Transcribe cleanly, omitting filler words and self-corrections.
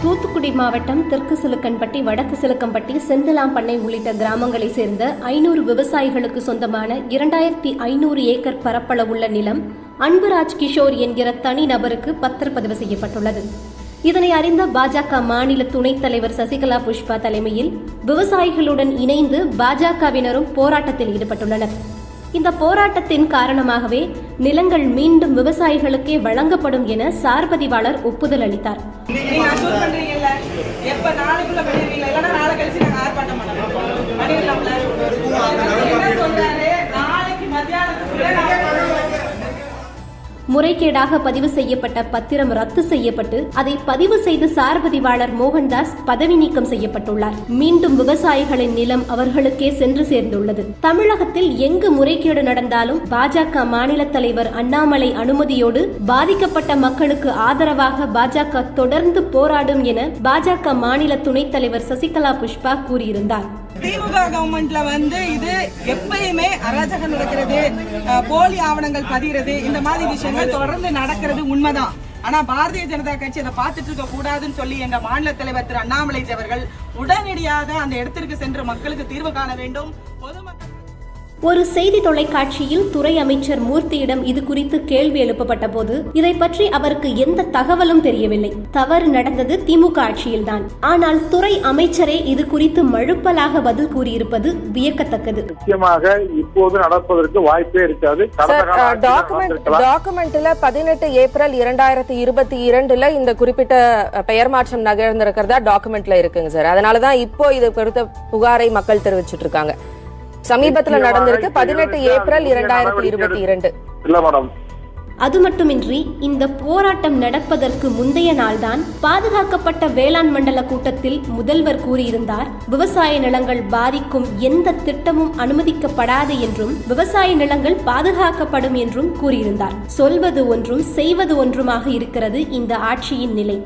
தூத்துக்குடி மாவட்டம் தெற்கு சிலுக்கன்பட்டி, வடக்கு சிலுக்கம்பட்டி, செந்தலாம்பண்ணை உள்ளிட்ட கிராமங்களை சேர்ந்த 500 விவசாயிகளுக்கு சொந்தமான 2500 ஏக்கர் பரப்பளவுள்ள நிலம் அன்புராஜ் கிஷோர் என்கிற தனிநபருக்கு பத்திரப்பதிவு செய்யப்பட்டுள்ளது. இதனை அறிந்த பாஜக மாநில துணைத் தலைவர் சசிகலா புஷ்பா தலைமையில் விவசாயிகளுடன் இணைந்து பாஜகவினரும் போராட்டத்தில் ஈடுபட்டுள்ளனர். இந்த போராட்டத்தின் காரணமாகவே நிலங்கள் மீண்டும் விவசாயிகளுக்கே வழங்கப்படும் என சார்பதிவாளர் ஒப்புதல் அளித்தார். முறைகேடாக பதிவு செய்யப்பட்ட பத்திரம் ரத்து செய்யப்பட்டு அதை பதிவு செய்த சார்பதிவாளர் மோகன்தாஸ் பதவி நீக்கம் செய்யப்பட்டுள்ளார். மீண்டும் விவசாயிகளின் நிலம் அவர்களுக்கே சென்று சேர்ந்துள்ளது. தமிழகத்தில் எங்கு முறைகேடு நடந்தாலும் பாஜக மாநில தலைவர் அண்ணாமலை அனுமதியோடு பாதிக்கப்பட்ட மக்களுக்கு ஆதரவாக பாஜக தொடர்ந்து போராடும் என பாஜக மாநில துணைத் தலைவர் சசிகலா புஷ்பா கூறியிருந்தார். திமுக கவர்மெண்ட்ல இது எப்பயுமே அராஜகம் நடக்கிறது, போலி ஆவணங்கள் பதிகிறது, இந்த மாதிரி விஷயங்கள் தொடர்ந்து நடக்கிறது உண்மைதான். ஆனா பாரதிய ஜனதா கட்சி அதை பார்த்துட்டு இருக்க கூடாதுன்னு சொல்லி எங்க மாநில தலைவர் திரு அண்ணாமலை அவர்கள் உடனடியாக அந்த இடத்திற்கு சென்று மக்களுக்கு தீர்வு காண வேண்டும். பொதுமக்கள் ஒரு செய்தி தொலைக்காட்சியில் துறை அமைச்சர் மூர்த்தியிடம் இது குறித்து கேள்வி எழுப்பப்பட்ட போது இதை பற்றி அவருக்கு எந்த தகவலும் தெரியவில்லை. தவறு நடந்தது திமுக ஆட்சியில்தான். ஆனால் துறை அமைச்சரே இது குறித்து மழுப்பலாக பதில் கூறியிருப்பது வியக்கத்தக்கது. முக்கியமாக இப்போது நடப்பதற்கு வாய்ப்பே இருக்காது. டாக்குமெண்ட்ல 18 ஏப்ரல் 2022 இந்த குறிப்பிட்ட பெயர் மாற்றம் நகர்ந்திருக்கிறதா டாக்குமெண்ட்ல இருக்குங்க சார். அதனாலதான் இப்போ இது குறித்த புகாரை மக்கள் தெரிவிச்சிட்டு இருக்காங்க. சமீபத்துல நடந்திருக்கு 18 ஏப்ரல் 2022. இல்ல மேடம். அது மட்டுமின்றி இந்த போராட்டம் நடப்பதற்கு முந்தைய நாள்தான் பாதுகாக்கப்பட்ட வேளாண் மண்டல கூட்டத்தில் முதல்வர் கூறியிருந்தார், விவசாய நிலங்கள் பாதிக்கும் எந்த திட்டமும் அனுமதிக்கப்படாது என்றும் விவசாய நிலங்கள் பாதுகாக்கப்படும் என்றும் கூறியிருந்தார். சொல்வது ஒன்றும் செய்வது ஒன்றுமாக இருக்கிறது இந்த ஆட்சியின் நிலை.